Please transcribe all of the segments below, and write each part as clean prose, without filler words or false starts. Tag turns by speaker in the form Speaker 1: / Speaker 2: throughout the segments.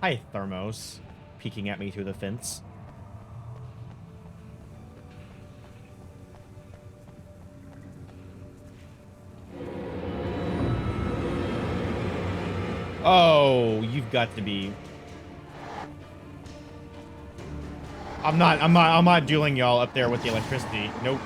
Speaker 1: Hi, Thermos. Peeking at me through the fence. Oh, you've got to be... I'm not dueling y'all up there with the electricity. Nope.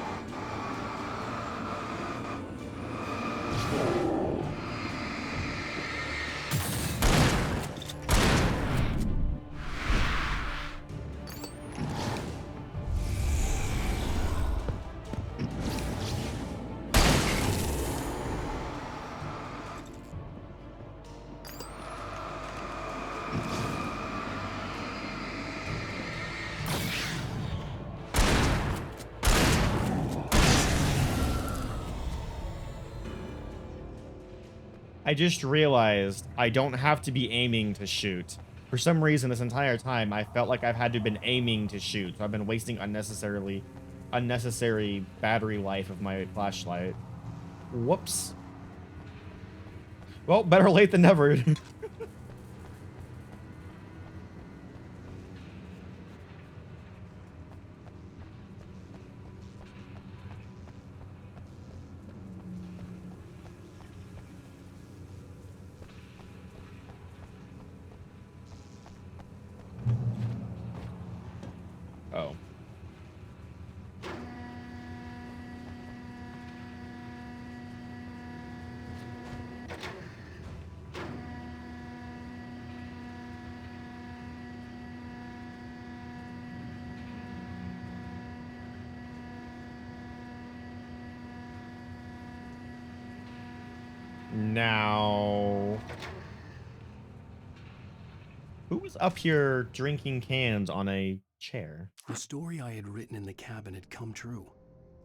Speaker 1: I just realized I don't have to be aiming to shoot. For some reason, this entire time, I felt like I've had to been aiming to shoot. So I've been wasting unnecessary battery life of my flashlight. Whoops. Well, better late than never. Oh. Now, who was up here drinking cans on a chair?
Speaker 2: The story I had written in the cabin had come true.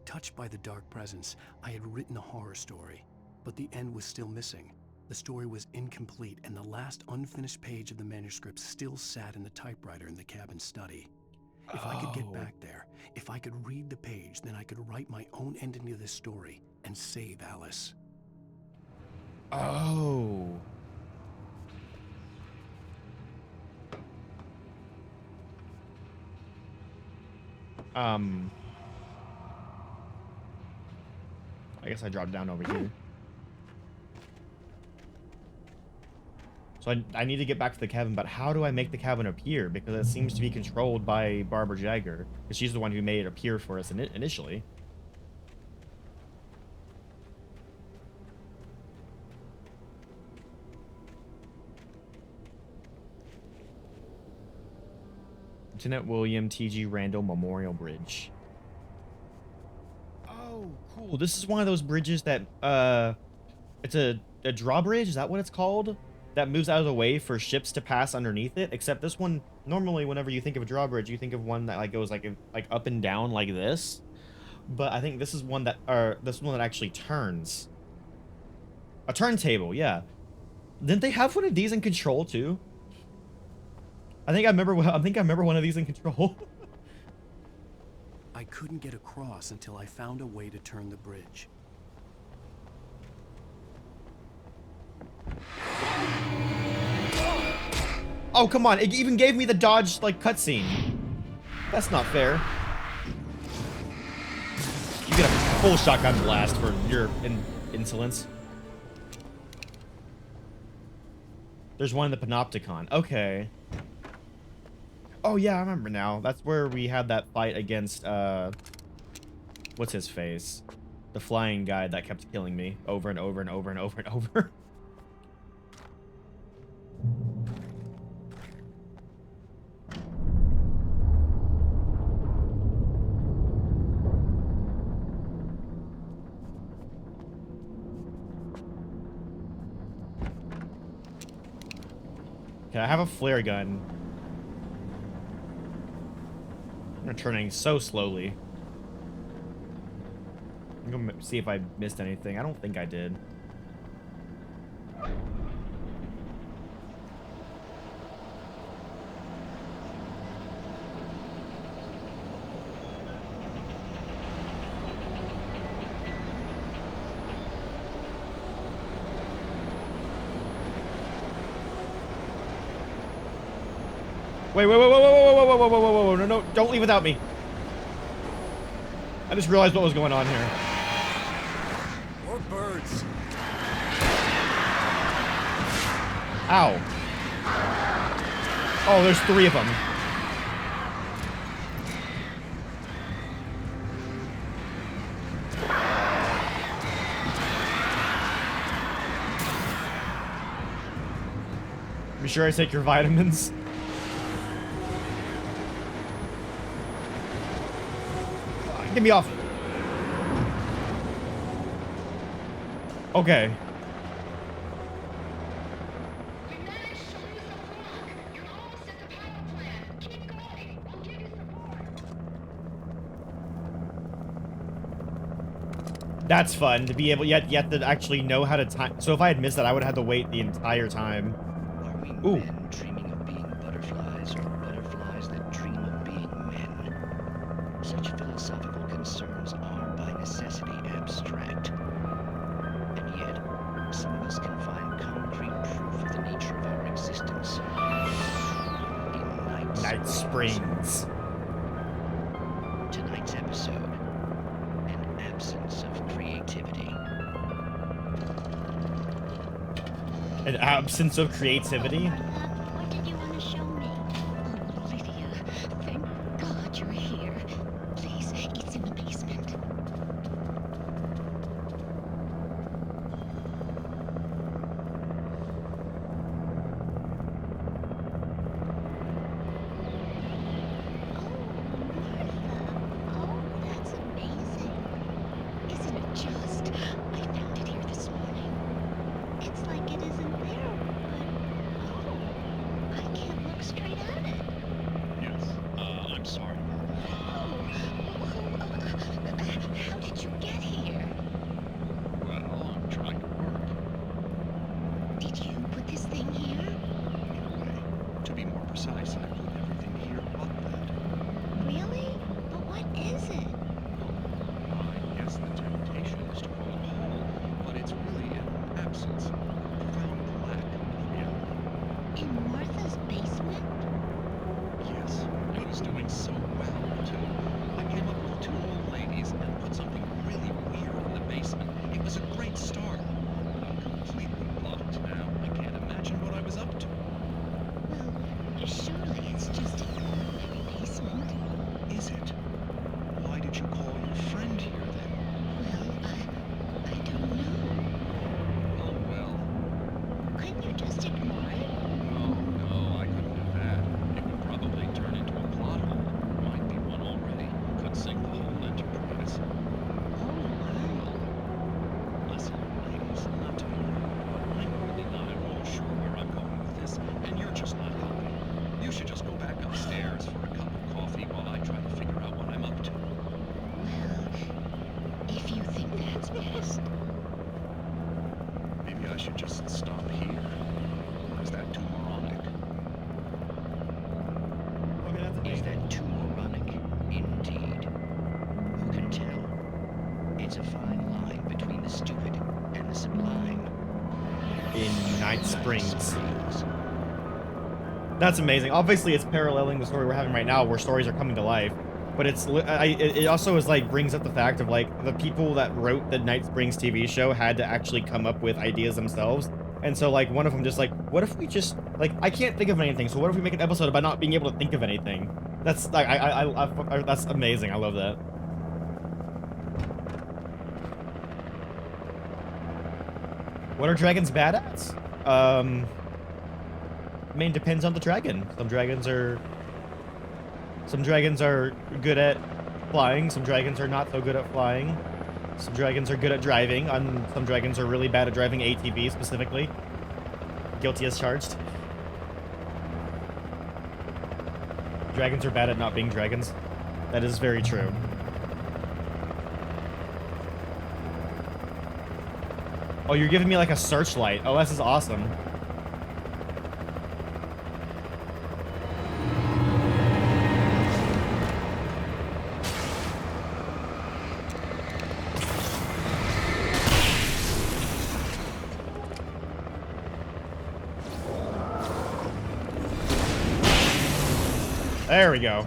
Speaker 2: Touched by the dark presence, I had written a horror story, but the end was still missing. The story was incomplete, and the last unfinished page of the manuscript still sat in the typewriter in the cabin study. If I could get back there, if I could read the page, then I could write my own ending to this story and save Alice.
Speaker 1: Oh. I guess I dropped down over here. So I need to get back to the cabin, but how do I make the cabin appear? Because it seems to be controlled by Barbara Jagger, because she's the one who made it appear for us initially. Lieutenant William T.G. Randall Memorial Bridge. Oh, cool. This is one of those bridges that, it's a drawbridge, is that what it's called? That moves out of the way for ships to pass underneath it, except this one, normally whenever you think of a drawbridge, you think of one that like goes like up and down like this. But I think this is one that, this one that actually turns. A turntable, yeah. Didn't they have one of these in Control too? I think I remember one of these in Control.
Speaker 2: I couldn't get across until I found a way to turn the bridge.
Speaker 1: Oh, come on. It even gave me the dodge, like, cutscene. That's not fair. You get a full shotgun blast for your insolence. There's one in the Panopticon. Okay. Oh, yeah, I remember now. That's where we had that fight against, what's his face? The flying guy that kept killing me over and over and over and over and over. Okay, I have a flare gun. I'm returning so slowly. I'm gonna see if I missed anything. I don't think I did. Wait, wait, wait, wait, wait, wait, wait, wait, wait, wait, wait, wait, no, no, don't leave without me. I just realized what was going on here.
Speaker 2: More birds.
Speaker 1: Ow. Oh, there's 3 of them. Be sure I take your vitamins. Get me off. Okay. That's fun to be able yet to actually know how to time. So if I had missed that, I would have had to wait the entire time.
Speaker 3: Are we
Speaker 1: Ooh.
Speaker 3: men dreaming of being butterflies, or butterflies that dream of being men? Such philosophical concerns are by necessity abstract. And yet, some of us can find concrete proof of the nature of our existence in
Speaker 1: Night Springs.
Speaker 3: Tonight's episode, an absence of creativity.
Speaker 1: An absence of creativity?
Speaker 4: What did you want to show me? Oh, Lydia, thank God you're here. Please, it's in the basement. Oh, that's amazing. Isn't it just? I found it here this morning. It's like it isn't there, but oh, I can't look straight at it.
Speaker 3: Yes, I'm sorry.
Speaker 4: How did you get here?
Speaker 3: Well, I'm trying to work.
Speaker 4: Did you put this thing here?
Speaker 3: In a way. To be more precise, I put everything here but that.
Speaker 4: Really? But what is it?
Speaker 3: I guess the temptation is to call it a hole, but it's really an absence, a profound lack of reality.
Speaker 4: In Martha's basement?
Speaker 3: Yes, it was doing so well, too. I came up with 2 old ladies and put something really weird in the basement. It was a great start. But I'm completely blocked now. I can't imagine what I was up to.
Speaker 4: Well, surely it's just an ordinary basement.
Speaker 3: Is it? Why did you call your friend here then?
Speaker 4: Well, I don't know.
Speaker 3: Oh well.
Speaker 4: Couldn't you just ignore it?
Speaker 3: Oh no, I couldn't do that. It would probably turn into a plot hole. Might be one already. Could sink the whole enterprise.
Speaker 4: Oh, my.
Speaker 3: Listen, ladies, not to be rude, but I'm really not at all sure where I'm going with this, and you're just not helping. You should just go back upstairs for a cup of coffee while I try to figure out what I'm up to.
Speaker 4: Well, if you think that's best.
Speaker 3: Maybe I should just stop here. Or is that too moronic?
Speaker 1: Okay, that's
Speaker 3: Is
Speaker 1: amazing.
Speaker 3: that too moronic? Indeed. Who can tell? It's a fine line between the stupid and the sublime.
Speaker 1: In Night Springs. That's amazing. Obviously, it's paralleling the story we're having right now, where stories are coming to life. But it also is like brings up the fact of like the people that wrote the Night Springs TV show had to actually come up with ideas themselves. And so like one of them just like, what if we just like I can't think of anything, so what if we make an episode about not being able to think of anything? That's like that's amazing. I love that. What are dragons bad at? I mean, depends on the dragon. Some dragons are good at flying. Some dragons are not so good at flying. Some dragons are good at driving. And some dragons are really bad at driving ATVs specifically. Guilty as charged. Dragons are bad at not being dragons. That is very true. Oh, you're giving me like a searchlight. Oh, this is awesome. There we go.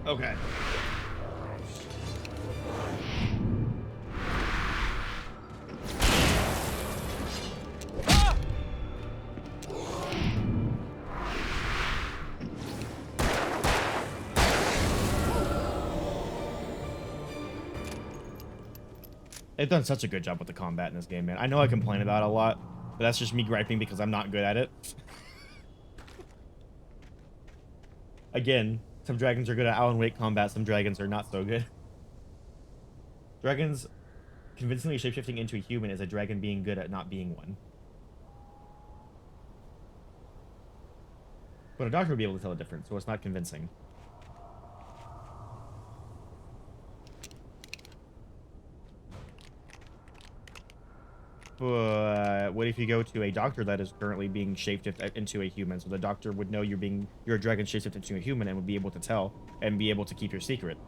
Speaker 1: Okay. They've done such a good job with the combat in this game, man. I know I complain about it a lot, but that's just me griping because I'm not good at it. Again, some dragons are good at Alan Wake combat, some dragons are not so good. Dragons convincingly shapeshifting into a human is a dragon being good at not being one. But a doctor would be able to tell the difference, so it's not convincing. But what if you go to a doctor that is currently being shapeshifted into a human? So the doctor would know you're a dragon shapeshifted into a human and would be able to tell and be able to keep your secret.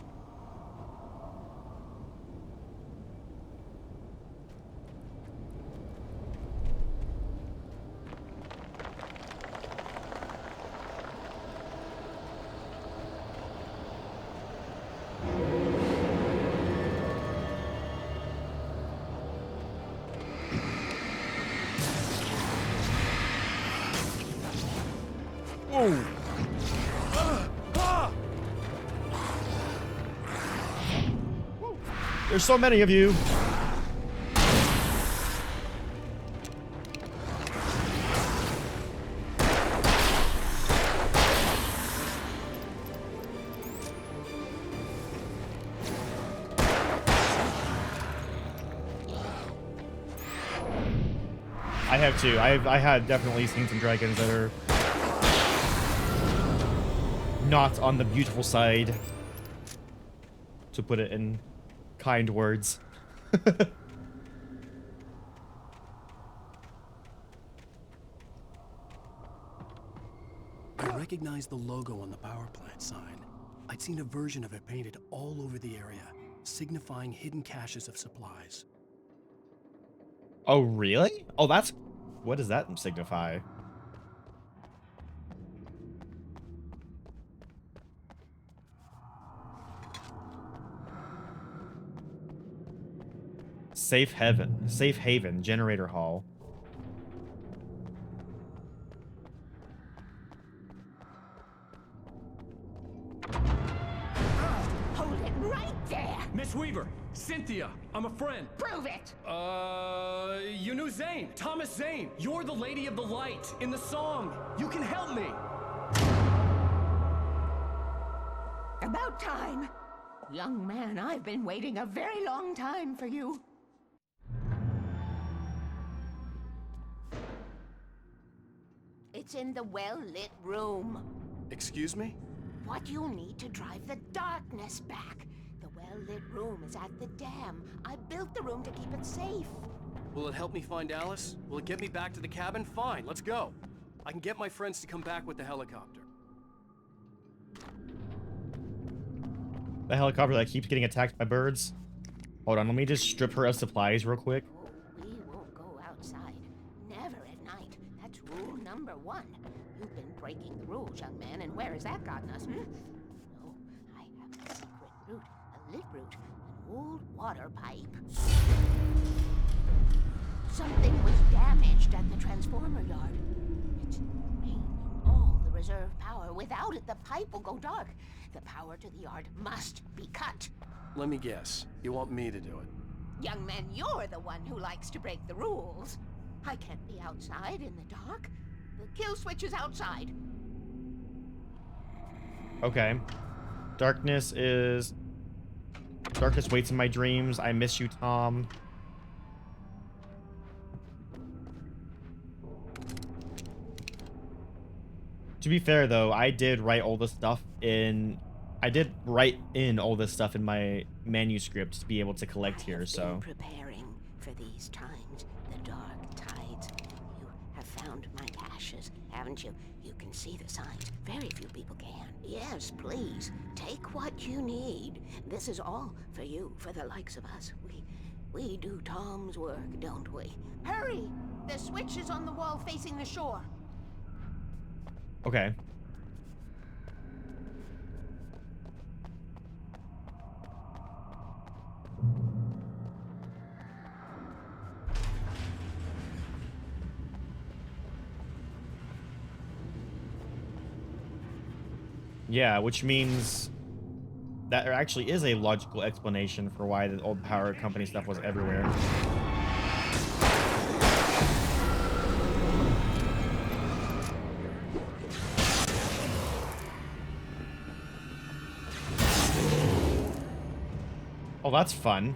Speaker 1: There's so many of you. I have too. I had definitely seen some dragons that are not on the beautiful side, to put it in kind words.
Speaker 2: I recognized the logo on the power plant sign. I'd seen a version of it painted all over the area, signifying hidden caches of supplies.
Speaker 1: Oh, really? Oh, what does that signify? Safe haven, generator hall.
Speaker 5: Hold it right there!
Speaker 6: Miss Weaver, Cynthia, I'm a friend.
Speaker 5: Prove it!
Speaker 6: You knew Zane, Thomas Zane. You're the Lady of the Light in the song. You can help me.
Speaker 5: The about time. Young man, I've been waiting a very long time for you. It's in the well-lit room.
Speaker 2: Excuse me?
Speaker 5: What you'll need to drive the darkness back. The well-lit room is at the dam. I built the room to keep it safe.
Speaker 2: Will it help me find Alice? Will it get me back to the cabin? Fine, let's go. I can get my friends to come back with the helicopter.
Speaker 1: The helicopter that keeps getting attacked by birds. Hold on, let me just strip her of supplies real quick.
Speaker 5: Oh, we won't go outside. Never at night. That's rule number 1. You've been breaking the rules, young man, and where has that gotten us, No, I have a secret route, a lit route, an old water pipe. Something was damaged at the transformer yard. It's draining all the reserve power. Without it, the pipe will go dark. The power to the yard must be cut.
Speaker 2: Let me guess. You want me to do it?
Speaker 5: Young man, you're the one who likes to break the rules. I can't be outside in the dark. The kill switch is outside.
Speaker 1: Okay. Darkness waits in my dreams. I miss you, Tom. To be fair, though, I did write all this stuff in... I did write in all this stuff in my manuscript to be able to collect here, so...
Speaker 5: I have been preparing for these times, the dark tides. You have found my ashes, haven't you? You can see the signs. Very few people can. Yes, please, take what you need. This is all for you, for the likes of us. We do Tom's work, don't we? Hurry! The switch is on the wall facing the shore.
Speaker 1: Okay. Yeah, which means that there actually is a logical explanation for why the old power company stuff was everywhere. Oh, that's fun.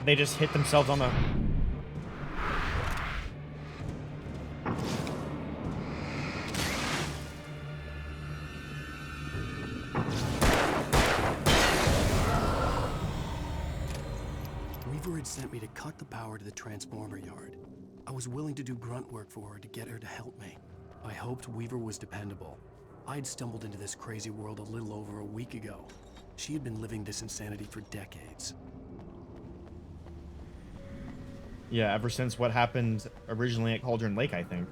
Speaker 1: They just hit themselves on the...
Speaker 2: Weaver had sent me to cut the power to the transformer yard. I was willing to do grunt work for her to get her to help me. I hoped Weaver was dependable. I'd stumbled into this crazy world a little over a week ago. She had been living this insanity for decades.
Speaker 1: Yeah, ever since what happened originally at Cauldron Lake, I think.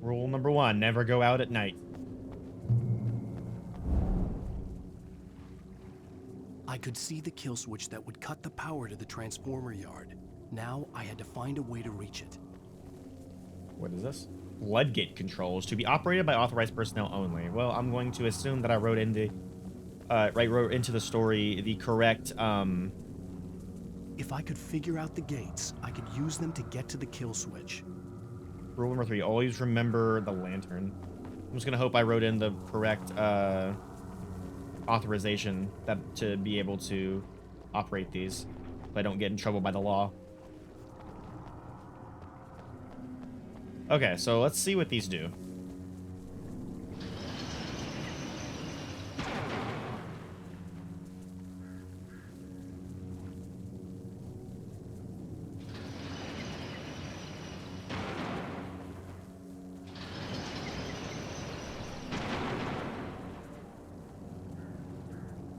Speaker 1: Rule number 1, never go out at night.
Speaker 2: I could see the kill switch that would cut the power to the transformer yard. Now I had to find a way to reach it.
Speaker 1: What is this? Floodgate controls to be operated by authorized personnel only. Well, I'm going to assume that I wrote into the story the correct
Speaker 2: If I could figure out the gates, I could use them to get to the kill switch.
Speaker 1: Rule number 3, always remember the lantern. I'm just gonna hope I wrote in the correct authorization to be able to operate these, so I don't get in trouble by the law. Okay, so let's see what these do.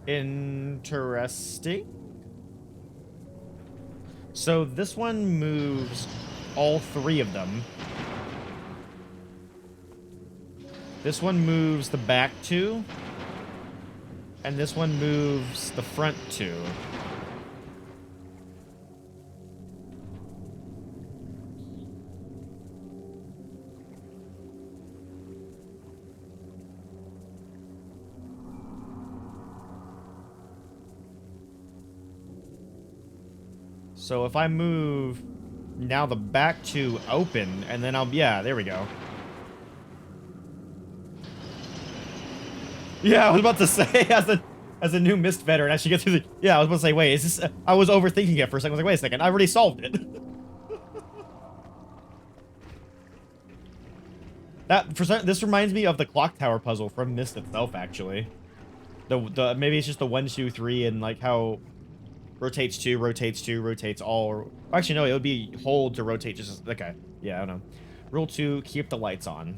Speaker 1: Interesting. So this one moves all 3 of them. This one moves the back 2. And this one moves the front 2. So if I move now the back 2 open, and then yeah, there we go. Yeah, I was about to say, as a new Mist veteran, as you get through the... Yeah, I was about to say, wait, is this... I was overthinking it for a second. I was like, wait a second, I already solved it. This reminds me of the clock tower puzzle from Mist itself, actually. Maybe it's just the 1, 2, 3, and like how rotates 2, rotates 2, rotates all. Or actually, no, it would be hold to rotate just... Okay, yeah, I don't know. Rule 2, keep the lights on.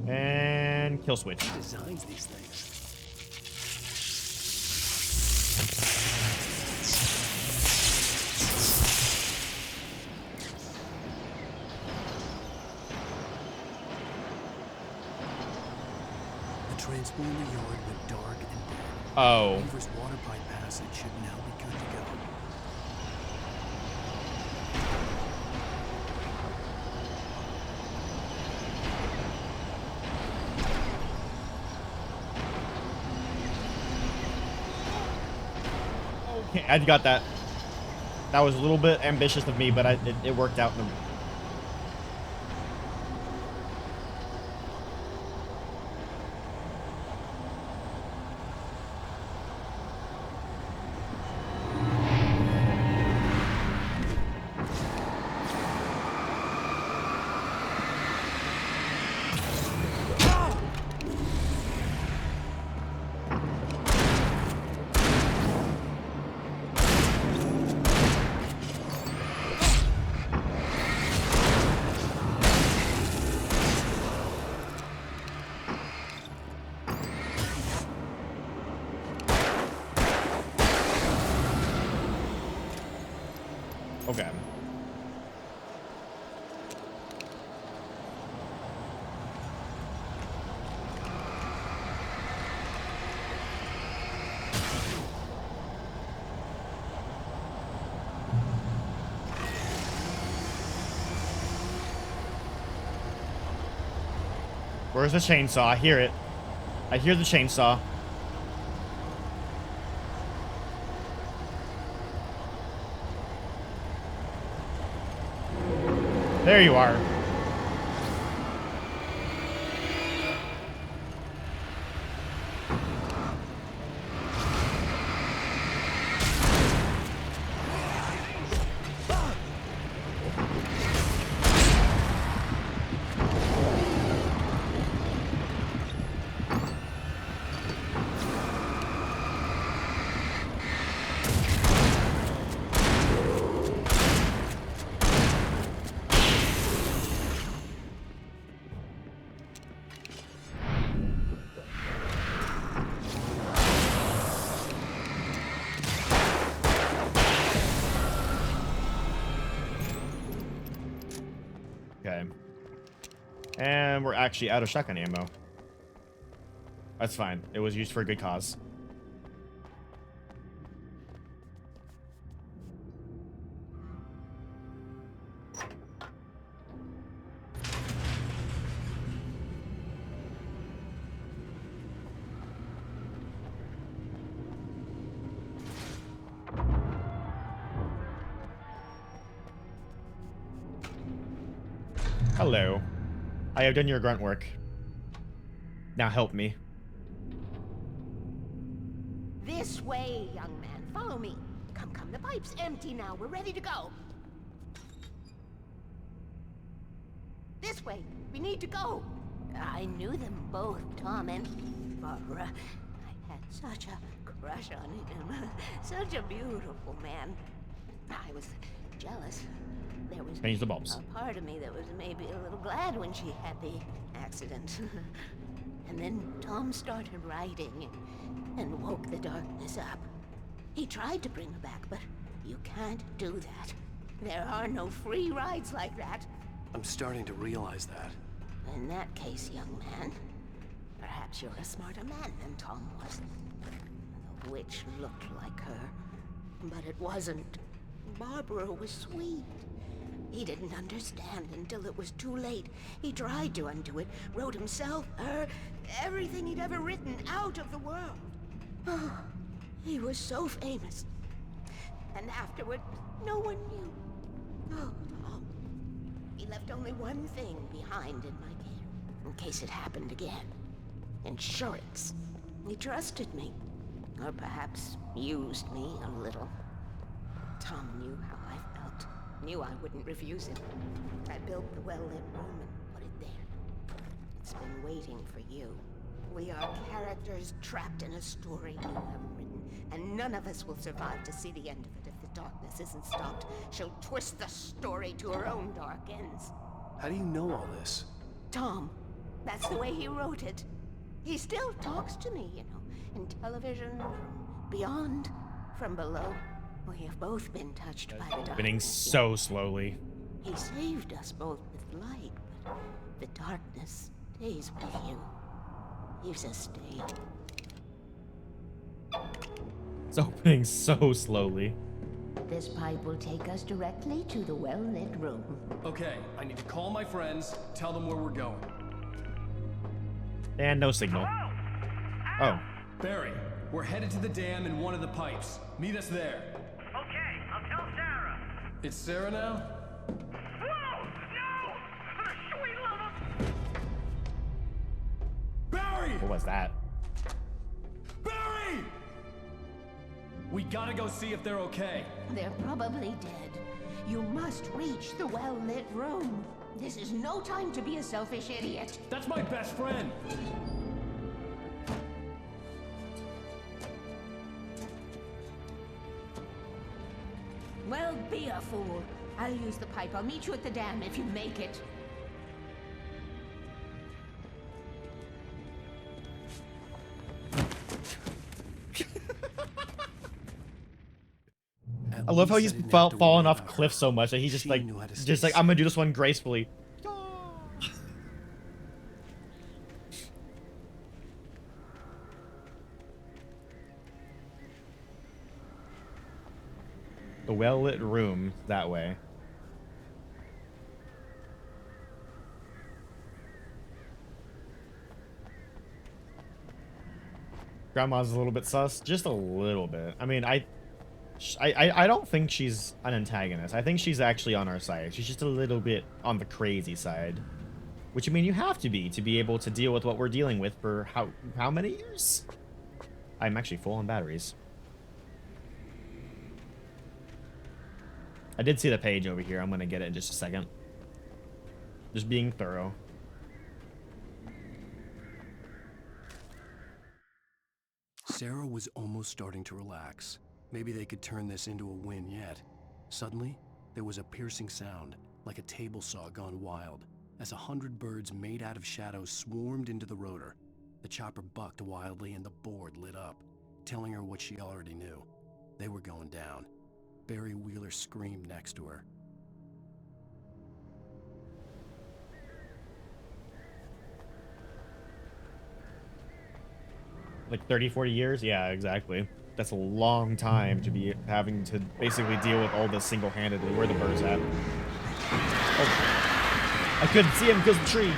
Speaker 1: And kill switch.
Speaker 2: Who designs these things? The transponder yard went dark and dead.
Speaker 1: Oh.
Speaker 2: Weaver's water pipe passage should now be good to go.
Speaker 1: Okay, I got that. That was a little bit ambitious of me, but it worked out. Okay. Where's the chainsaw? I hear it. I hear the chainsaw. There you are. Okay. And we're actually out of shotgun ammo. That's fine. It was used for a good cause. Hello. I have done your grunt work. Now help me.
Speaker 5: This way, young man. Follow me. Come, come. The pipe's empty now. We're ready to go. This way. We need to go. I knew them both, Tom and Barbara. I had such a crush on him. Such a beautiful man. I was jealous. There was
Speaker 1: Change the bulbs.
Speaker 5: a part of me that was maybe a little glad when she had the accident. And then Tom started writing and woke the darkness up. He tried to bring her back, but you can't do that. There are no free rides like that.
Speaker 2: I'm starting to realize that.
Speaker 5: In that case, young man, perhaps you're a smarter man than Tom was. The witch looked like her, but it wasn't. Barbara was sweet. He didn't understand until it was too late. He tried to undo it, wrote himself, her, everything he'd ever written out of the world. Oh, he was so famous. and afterward, no one knew. Oh, Tom. He left only one thing behind in my care, in case it happened again. Insurance. He trusted me. Or perhaps used me a little. Tom knew how I felt. Knew I wouldn't refuse him. I built the well-lit room and put it there. It's been waiting for you. We are characters trapped in a story you have written, and none of us will survive to see the end of it if the darkness isn't stopped. She'll twist the story to her own dark ends.
Speaker 2: How do you know all this?
Speaker 5: Tom, that's the way he wrote it. He still talks to me, you know, in television, from beyond, from below. We have both been touched by the darkness.
Speaker 1: Happening so slowly.
Speaker 5: He saved us both with light, but the darkness stays with you. Leaves us stayed.
Speaker 1: It's opening so slowly.
Speaker 5: This pipe will take us directly to the well-lit room.
Speaker 6: Okay, I need to call my friends, tell them where we're going.
Speaker 1: And no signal. Oh.
Speaker 6: Barry, we're headed to the dam in one of the pipes. Meet us there.
Speaker 7: Okay, I'll tell Sarah.
Speaker 6: It's Sarah now?
Speaker 7: Whoa! No! For the sweet love of...
Speaker 6: Barry!
Speaker 1: What was that?
Speaker 6: Barry! We gotta go see if they're okay.
Speaker 5: They're probably dead. You must reach the well-lit room. This is no time to be a selfish idiot.
Speaker 6: That's my best friend.
Speaker 5: Well, be a fool. I'll use the pipe. I'll meet you at the dam if you make it.
Speaker 2: At
Speaker 1: I love how
Speaker 2: least
Speaker 1: he's
Speaker 2: I didn't have to
Speaker 1: fallen
Speaker 2: worry
Speaker 1: off
Speaker 2: about
Speaker 1: cliff
Speaker 2: her.
Speaker 1: so much that he's just
Speaker 2: She
Speaker 1: like,
Speaker 2: knew how to stay
Speaker 1: I'm gonna do this one gracefully. The well-lit room that way. Grandma's a little bit sus, just a little bit. I mean, I don't think she's an antagonist. I think she's actually on our side. She's just a little bit on the crazy side, which I mean you have to be able to deal with what we're dealing with for how many years? I'm actually full on batteries. I did see the page over here. I'm gonna get it in just a second. Just being thorough.
Speaker 2: Sarah was almost starting to relax. Maybe they could turn this into a win yet. Suddenly, there was a piercing sound, like a table saw gone wild, as 100 birds made out of shadows swarmed into the rotor. The chopper bucked wildly and the board lit up, telling her what she already knew. They were going down. Barry Wheeler screamed next to her.
Speaker 1: Like 30, 40 years? Yeah, exactly. That's a long time to be having to basically deal with all this single-handedly. Where are the birds at? Oh. I couldn't see him because of the tree.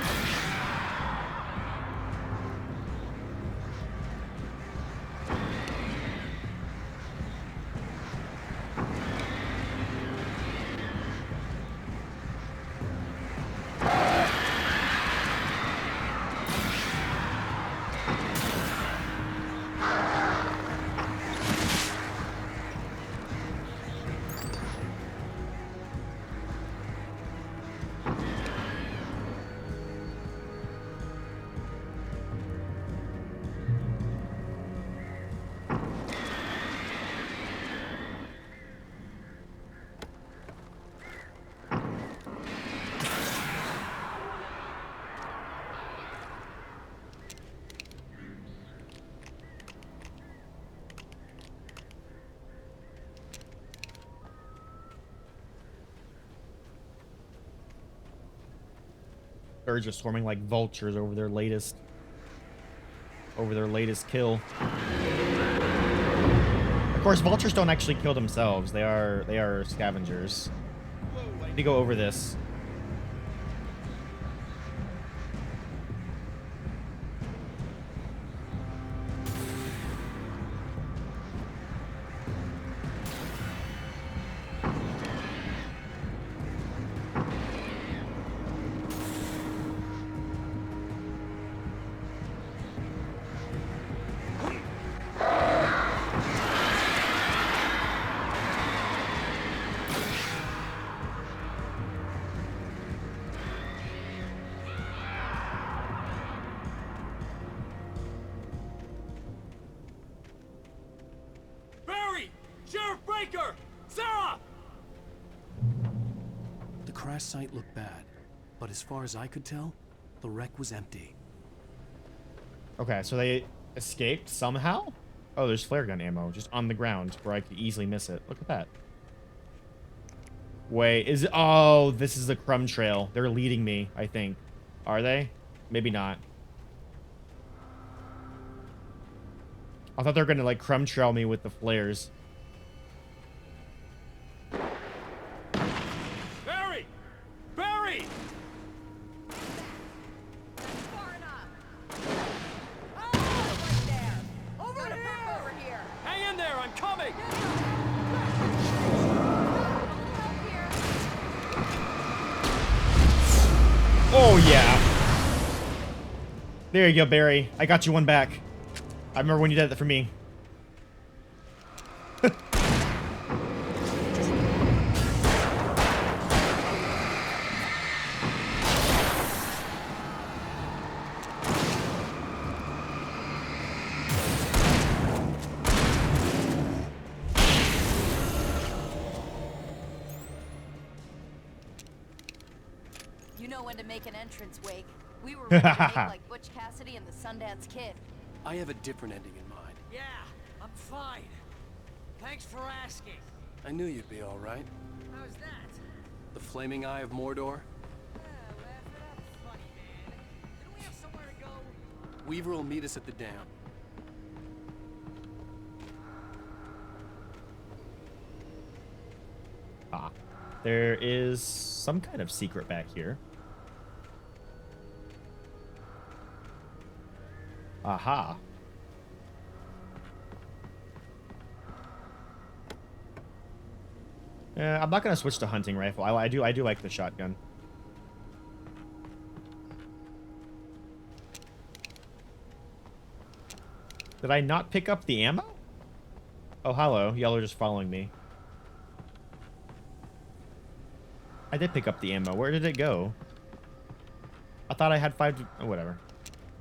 Speaker 1: Birds are swarming like vultures over their latest kill. Of course, vultures don't actually kill themselves. They are scavengers. I need to go over this.
Speaker 6: Baker! Sarah!
Speaker 2: The crash site looked bad, but as far as I could tell, the wreck was empty.
Speaker 1: Okay, so they escaped somehow? Oh, there's flare gun ammo just on the ground where I could easily miss it. Look at that. Wait, is it? Oh, this is the crumb trail. They're leading me, I think. Are they? Maybe not. I thought they were gonna like crumb trail me with the flares.
Speaker 6: Barry! Barry!
Speaker 8: Far enough. Oh, right there. Over here. Over here.
Speaker 6: Hang in there, I'm coming!
Speaker 8: Help here.
Speaker 1: Oh, yeah. There you go, Barry. I got you one back. I remember when you did that for me.
Speaker 8: You know when to make an entrance, Wake. We were ready to make like Butch Cassidy and the Sundance Kid.
Speaker 2: I have a different ending in mind.
Speaker 9: Yeah, I'm fine. Thanks for asking.
Speaker 2: I knew you'd be all right.
Speaker 9: How's that?
Speaker 2: The flaming eye of Mordor?
Speaker 9: Yeah, laugh it up, funny man. Didn't we have somewhere to go?
Speaker 2: Weaver will meet us at the dam.
Speaker 1: Ah, there is some kind of secret back here. Aha. Yeah, I'm not gonna switch to hunting rifle. I do like the shotgun. Did I not pick up the ammo? Oh, hello. Y'all are just following me. I did pick up the ammo. Where did it go? I thought I had 5... Oh, whatever.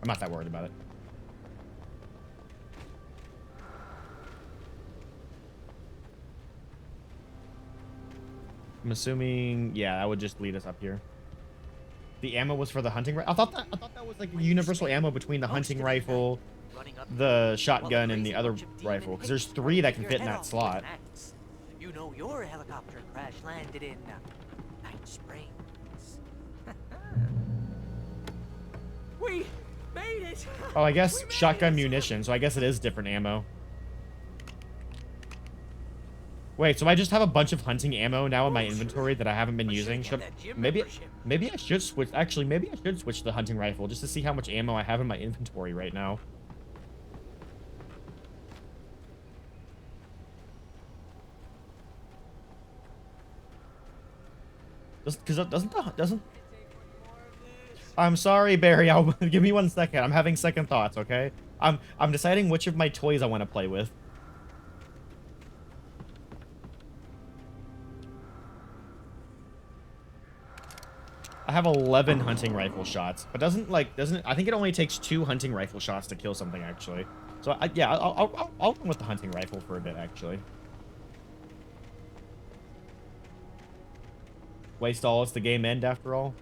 Speaker 1: I'm not that worried about it. I'm assuming... Yeah, that would just lead us up here. The ammo was for the hunting rifle? I thought that was like universal ammo between the hunting rifle, the shotgun, and the other rifle. Because there's 3 that can fit in that slot.
Speaker 9: You know your helicopter crash landed in Night Springs. We made it!
Speaker 1: Oh, I guess shotgun munition, so I guess it is different ammo. Wait, so I just have a bunch of hunting ammo now in my inventory that I haven't been using? Maybe I should switch... Actually, maybe I should switch to the hunting rifle just to see how much ammo I have in my inventory right now. Because doesn't... I'm sorry, Barry. Give me 1 second. I'm having second thoughts, okay? I'm deciding which of my toys I want to play with. I have 11 hunting rifle shots, but doesn't I think it only takes 2 hunting rifle shots to kill something, actually. So yeah, I'll run with the hunting rifle for a bit, actually. Waste all, it's the game end after all.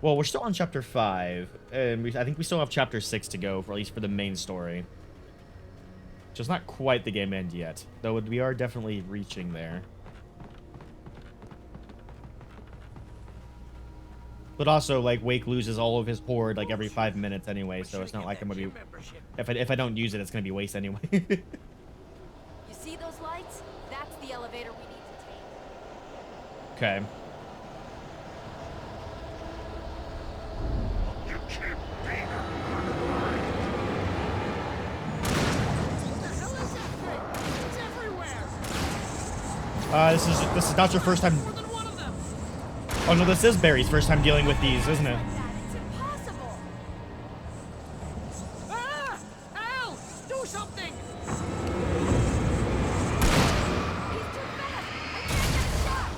Speaker 1: Well, we're still on chapter 5, and I think we still have chapter 6 to go, for at least for the main story. So it's not quite the game end yet, though we are definitely reaching there. But also, like, Wake loses all of his horde, like, every 5 minutes anyway, so it's not like I'm gonna be... If I don't use it, it's gonna be waste anyway.
Speaker 8: You see those lights? That's the elevator we need to take.
Speaker 1: Okay. This is not your first time. Oh no, this is Barry's first time dealing with these, isn't it?
Speaker 8: It's impossible.
Speaker 9: Ah! Al! Do something!
Speaker 8: He's too fast. I can't get a shot.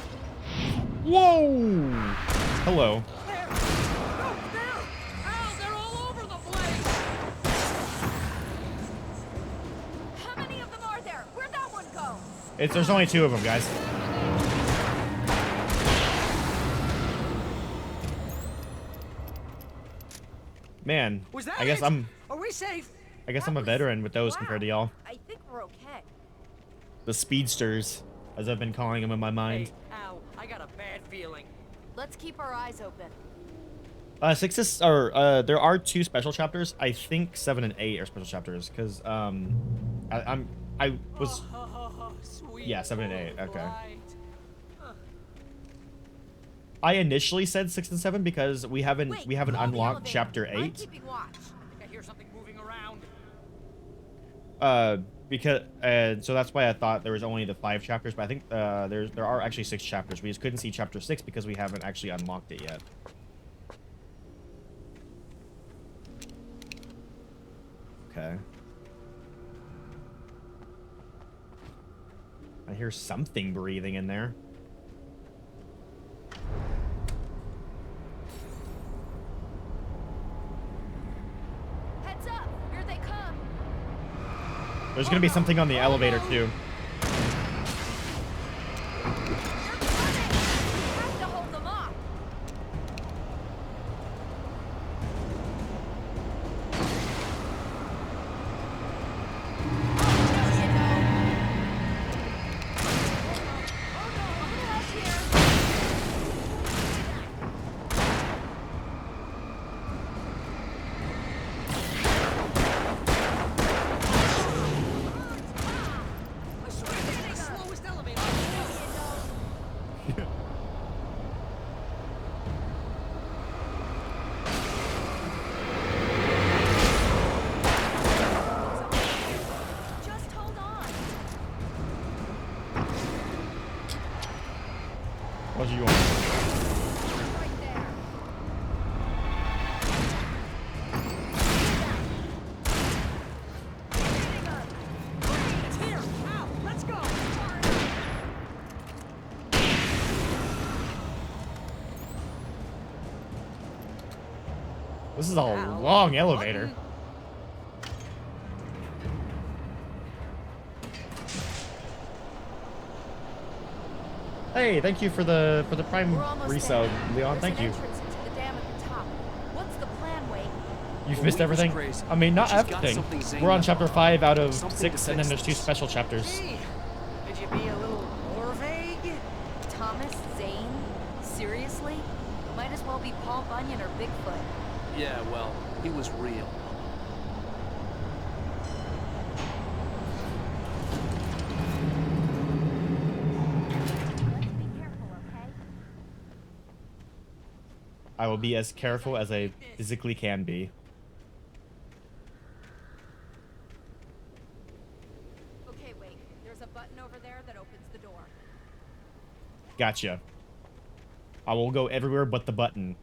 Speaker 1: Whoa! Hello.
Speaker 9: There! No, there! Al, they're all over the place!
Speaker 8: How many of them are there? Where'd that one go?
Speaker 1: There's only 2 of them, guys. Man,
Speaker 9: Was that
Speaker 1: I guess
Speaker 9: it? Are we safe?
Speaker 1: I guess I'm a veteran with those compared to y'all.
Speaker 8: I think we're okay.
Speaker 1: The speedsters, as I've been calling them in my mind.
Speaker 9: Hey, ow, I got a bad feeling.
Speaker 8: Let's keep our eyes open.
Speaker 1: 6 is, or there are 2 special chapters. I think 7 and 8 are special chapters because I was
Speaker 9: Sweet
Speaker 1: yeah, 7 and 8. Okay.
Speaker 9: light.
Speaker 1: I initially said 6 and 7 because we haven't
Speaker 8: Wait,
Speaker 1: unlocked
Speaker 8: call the elevator.
Speaker 1: chapter
Speaker 8: I'm
Speaker 1: 8.
Speaker 8: keeping watch.
Speaker 9: I think I hear something moving around.
Speaker 1: Because so that's why I thought there was only the 5 chapters, but I think there are actually 6 chapters. We just couldn't see chapter 6 because we haven't actually unlocked it yet. Okay. I hear something breathing in there.
Speaker 8: Heads up! Here they come!
Speaker 1: There's gonna be something on the elevator too.
Speaker 8: They're coming! We have to hold them off!
Speaker 9: I swear this is the slowest elevator.
Speaker 8: Just hold on!
Speaker 1: What do you want?
Speaker 8: Right there!
Speaker 9: It's here. Ow, let's go.
Speaker 1: This is a
Speaker 9: Ow.
Speaker 1: long elevator.
Speaker 9: Button.
Speaker 1: Hey, thank you for the prime
Speaker 8: We're almost
Speaker 1: resale,
Speaker 8: there.
Speaker 1: Leon.
Speaker 8: There's
Speaker 1: Thank
Speaker 8: an
Speaker 1: you.
Speaker 8: entrance into the dam at the top. What's the plan, Wade?
Speaker 1: You've
Speaker 2: Well,
Speaker 1: missed
Speaker 2: Weaver's
Speaker 1: everything.
Speaker 2: crazy,
Speaker 1: I mean, not
Speaker 2: but she's got
Speaker 1: everything.
Speaker 2: something Zane
Speaker 1: We're on
Speaker 2: left
Speaker 1: chapter
Speaker 2: behind.
Speaker 1: 5 out of
Speaker 2: Something
Speaker 1: 6,
Speaker 2: to
Speaker 1: and then
Speaker 2: fix
Speaker 1: there's 2
Speaker 2: this.
Speaker 1: special chapters.
Speaker 9: Gee, could you be a little more vague?
Speaker 8: Thomas Zane? Seriously? Might as well be Paul Bunyan or Bigfoot.
Speaker 2: Yeah, well, he was real.
Speaker 8: Let's be careful, okay?
Speaker 1: I will be as careful as I physically can be.
Speaker 8: Okay, wait. There's a button over there that opens the door.
Speaker 1: Gotcha. I will go everywhere but the button.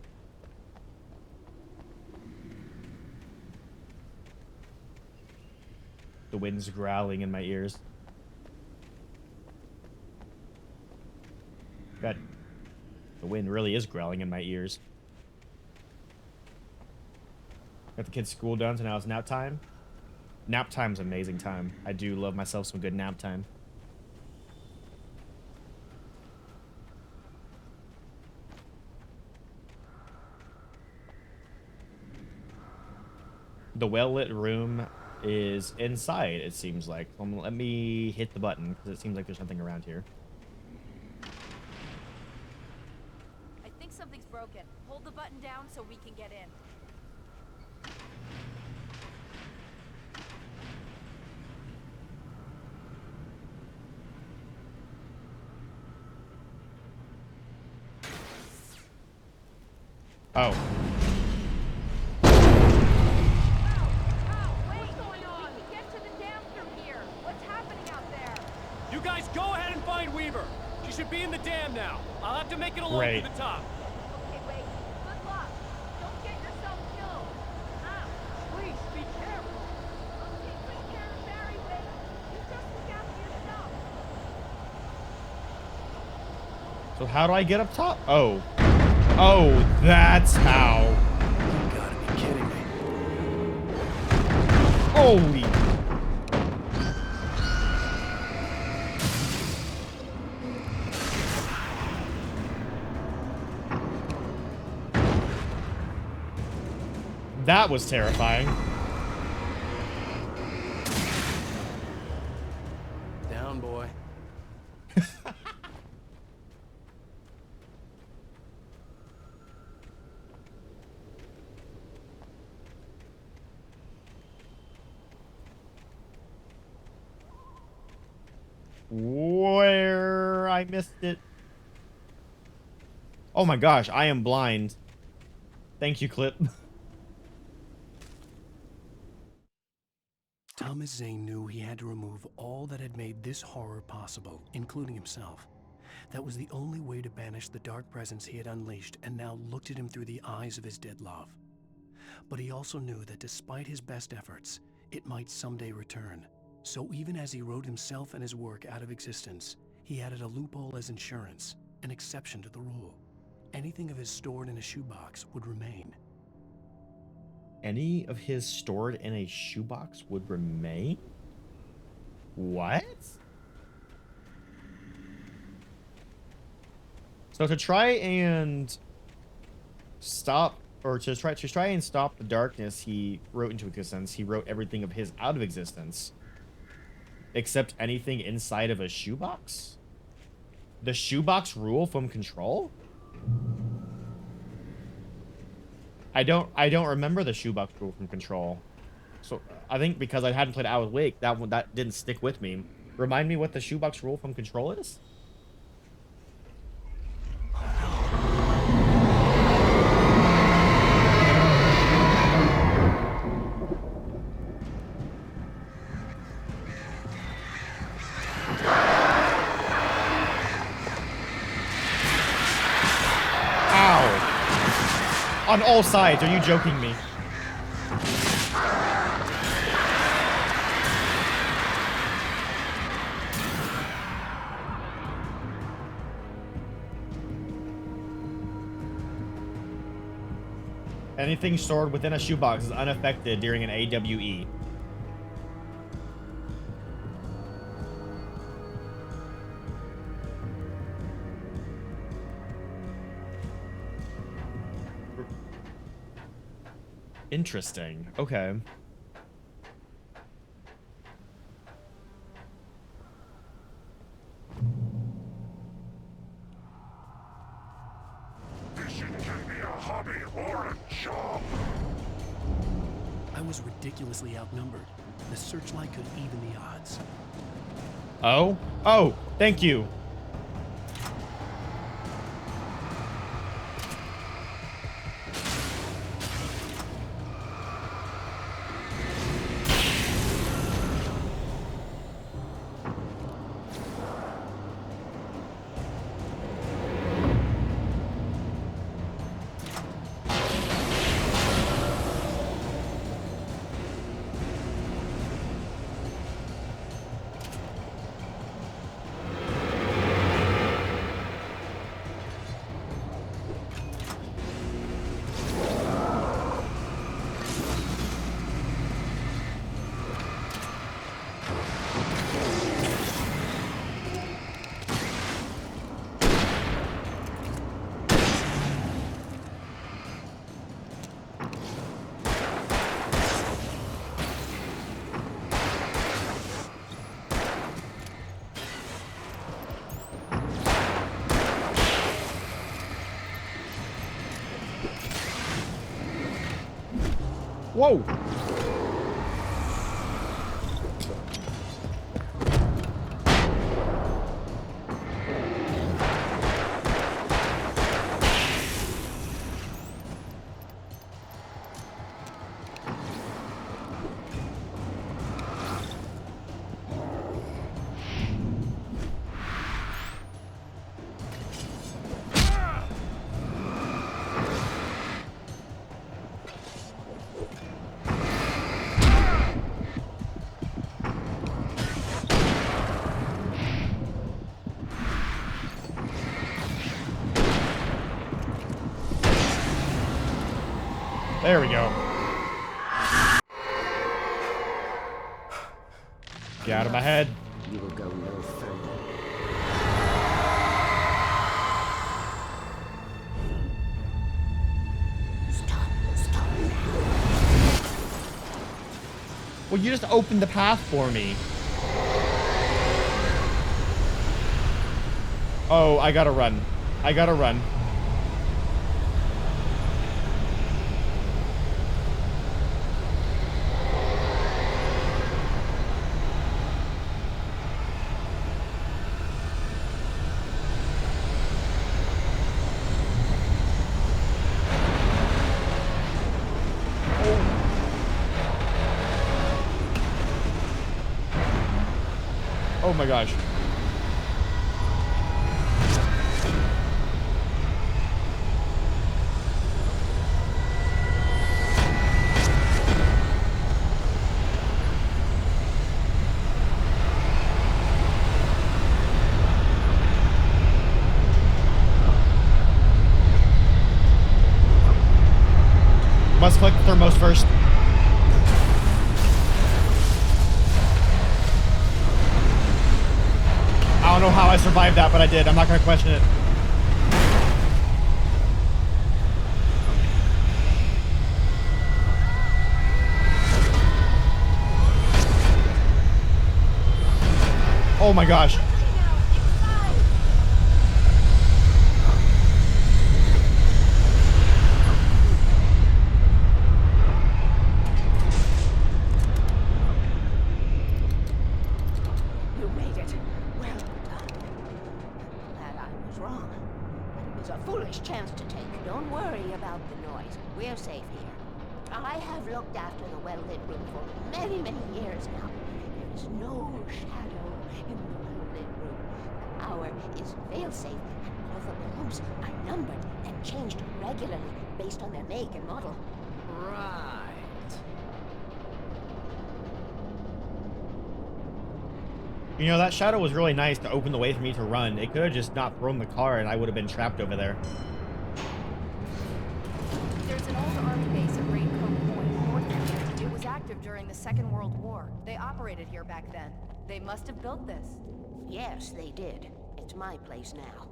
Speaker 1: The wind's growling in my ears. God, the wind really is growling in my ears. Got the kids' school done, so now it's nap time. Nap time's an amazing time. I do love myself some good nap time. The well-lit room is inside, it seems like. Let me hit the button, because it seems like there's something around here.
Speaker 8: I think something's broken. Hold the button down so we can get in.
Speaker 1: Oh.
Speaker 8: What's going on? We can get to the dam through here. What's happening out there?
Speaker 6: You guys go ahead and find Weaver. She should be in the dam now. I'll have to make it along
Speaker 1: Great.
Speaker 6: to the top.
Speaker 8: Okay, wait. Good luck. Don't get yourself killed. Please be careful. I'll take good care of Barry, Wade. You just look after yourself.
Speaker 1: So how do I get up top? Oh. Oh, that's how.
Speaker 2: You gotta be kidding me.
Speaker 1: Holy. was terrifying.
Speaker 2: Down, boy.
Speaker 1: Where I missed it. Oh my gosh, I am blind. Thank you, Clip.
Speaker 2: Thomas Zane knew he had to remove all that had made this horror possible, including himself. That was the only way to banish the dark presence he had unleashed and now looked at him through the eyes of his dead love. But he also knew that despite his best efforts, it might someday return. So even as he wrote himself and his work out of existence, he added a loophole as insurance, an exception to the rule. Anything of his stored in a shoebox would remain.
Speaker 1: Any of his stored in a shoebox would remain? What? So to try and stop, or to try and stop the darkness he wrote into existence, he wrote everything of his out of existence, except anything inside of a shoebox? The shoebox rule from Control? I don't remember the shoebox rule from Control. So I think because I hadn't played Alan Wake, that didn't stick with me. Remind me what the shoebox rule from Control is? On all sides, are you joking me? Anything stored within a shoebox is unaffected during an AWE. Interesting. Okay.
Speaker 7: Fishing can be a hobby or a job.
Speaker 2: I was ridiculously outnumbered. The searchlight could even the odds.
Speaker 1: Oh? Oh, thank you. Whoa! There we go. Get out of my head.
Speaker 5: You will go no further. Stop now.
Speaker 1: Well, you just opened the path for me. Oh, I gotta run. I gotta run. Oh my gosh. Must click the thermos first. I don't know how I survived that, but I did. I'm not gonna question it. Oh my gosh.
Speaker 5: You made it. Well done. Glad I was wrong. But it was a foolish chance to take. Don't worry about the noise. We're safe here. I have looked after the well-lit room for many, many years now. There is no shadow in the well-lit room. The hour is fail-safe, and all the bulbs are numbered and changed regularly based on their make and model.
Speaker 9: Right.
Speaker 1: You know, that shadow was really nice to open the way for me to run. It could have just not thrown the car and I would have been trapped over there.
Speaker 8: There's an old army base at Raincoat Point, north of here. It was active during the Second World War. They operated here back then. They must have built this.
Speaker 5: Yes, they did. It's my place now.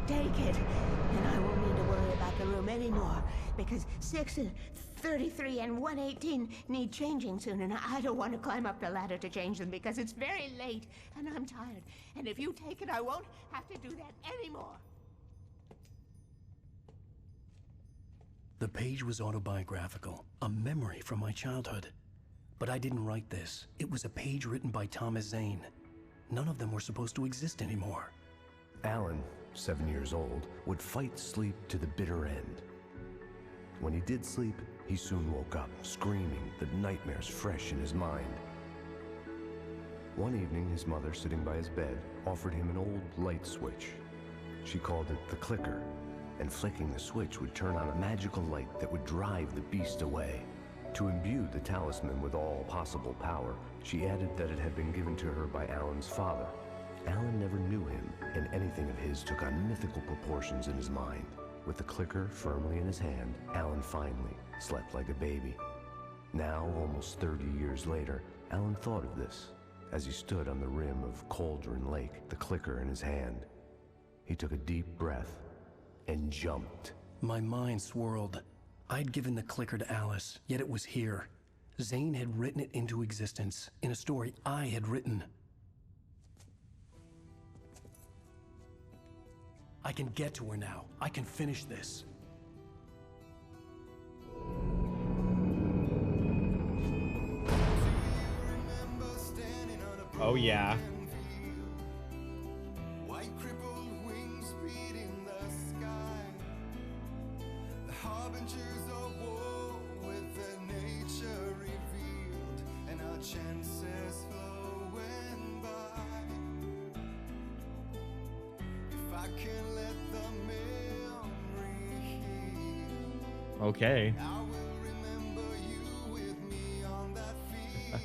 Speaker 5: Take it, and I won't need to worry about the room anymore, because 6 and 33 and 118 need changing soon, and I don't want to climb up the ladder to change them because it's very late, and I'm tired. And if you take it, I won't have to do that anymore.
Speaker 2: The page was autobiographical, a memory from my childhood. But I didn't write this. It was a page written by Thomas Zane. None of them were supposed to exist anymore.
Speaker 10: Alan, 7 years old, would fight sleep to the bitter end. When he did sleep, he soon woke up, screaming, the nightmares fresh in his mind. One evening, his mother, sitting by his bed, offered him an old light switch. She called it the clicker, and flicking the switch would turn on a magical light that would drive the beast away. To imbue the talisman with all possible power, she added that it had been given to her by Alan's father. Alan never knew him, and anything of his took on mythical proportions in his mind. With the clicker firmly in his hand, Alan finally slept like a baby. Now, almost 30 years later, Alan thought of this as he stood on the rim of Cauldron Lake, the clicker in his hand. He took a deep breath and jumped.
Speaker 2: My mind swirled. I'd given the clicker to Alice, yet it was here. Zane had written it into existence in a story I had written. I can get to her now. I can finish this.
Speaker 1: Oh yeah.
Speaker 11: White crippled wings beating the sky. The harbingers of war with their nature revealed, and our chances flowing by. If I can let the memory heal,
Speaker 1: Okay.
Speaker 11: I will remember you with me on that field.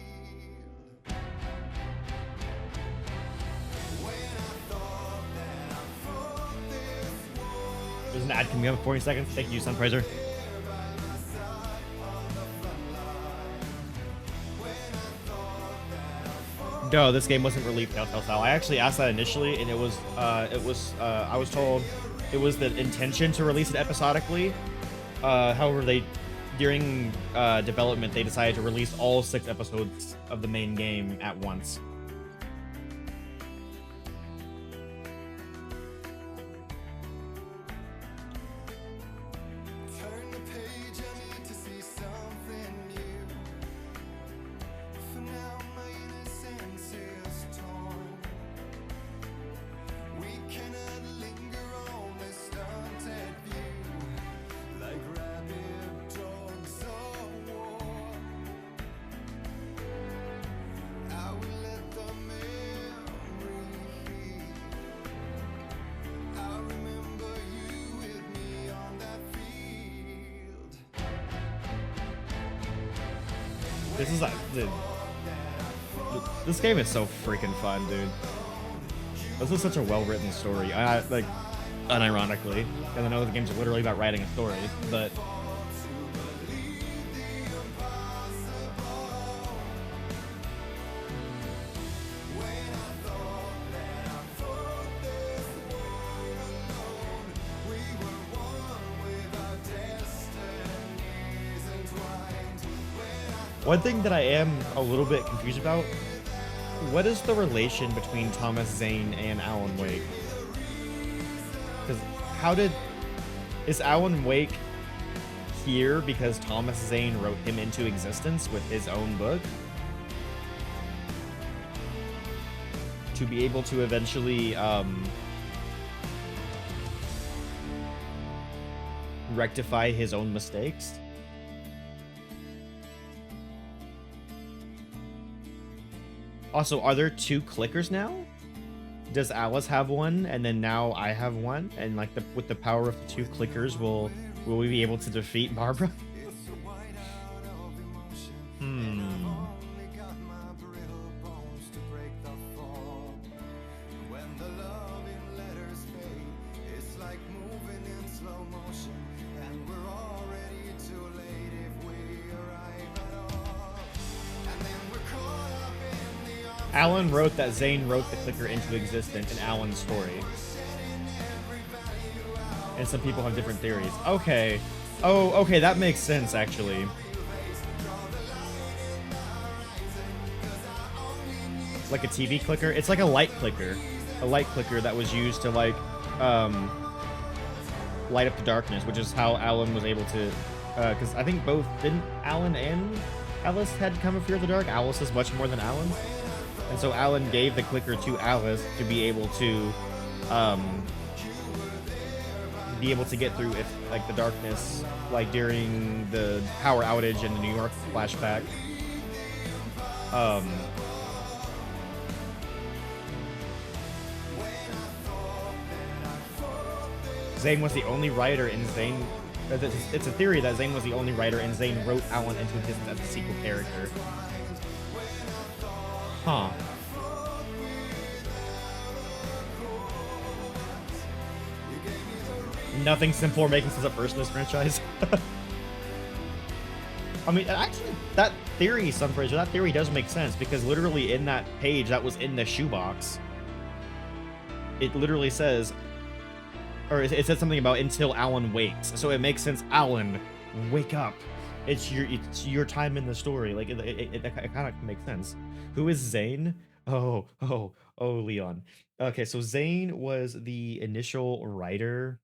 Speaker 11: When I thought that I fought this war,
Speaker 1: There's an ad coming up in 40 seconds. Thank you, Sunpraiser.
Speaker 11: there by my side on the front line. When I thought that I fought
Speaker 1: No, this game wasn't released Telltale style. I actually asked that initially, and I was told it was the intention to release it episodically. However, during development, they decided to release all 6 episodes of the main game at once.
Speaker 11: Turn the page, I need to see something new. For now, my innocence is torn. We cannot linger on this stunted view, like rabid dogs of war. I will let the memory heal. I remember you with me on that field.
Speaker 1: This is this game is so freaking fun, dude. This is such a well-written story. I like, unironically, and I know the game's literally about writing a story, but one thing that I am a little bit confused about, what is the relation between Thomas Zane and Alan Wake? Because is Alan Wake here because Thomas Zane wrote him into existence with his own book? To be able to eventually, rectify his own mistakes? Also, are there 2 clickers now? Does Alice have one, and then now I have one? And like with the power of the 2 clickers, will we be able to defeat Barbara? Alan wrote that Zane wrote the clicker into existence in Alan's story. And some people have different theories. Okay. Oh, okay, that makes sense, actually. Like a TV clicker? It's like a light clicker. A light clicker that was used to, like, light up the darkness, which is how Alan was able to... because I think both... Didn't Alan and Alice had come of Fear of the Dark? Alice is much more than Alan. And so Alan gave the clicker to Alice to be able to get through if like the darkness, like during the power outage in the New York flashback. Zane was the only writer, and Zane... It's a theory that Zane was the only writer, and Zane wrote Alan into existence as a sequel character. Huh. Nothing simpler making sense of first in this franchise. I mean, actually, that theory does make sense, because literally in that page that was in the shoebox, it literally says, or it said something about until Alan wakes. So it makes sense. Alan, wake up. It's your time in the story. Like it kind of makes sense. Who is Zane? Oh, Leon. Okay, so Zane was the initial writer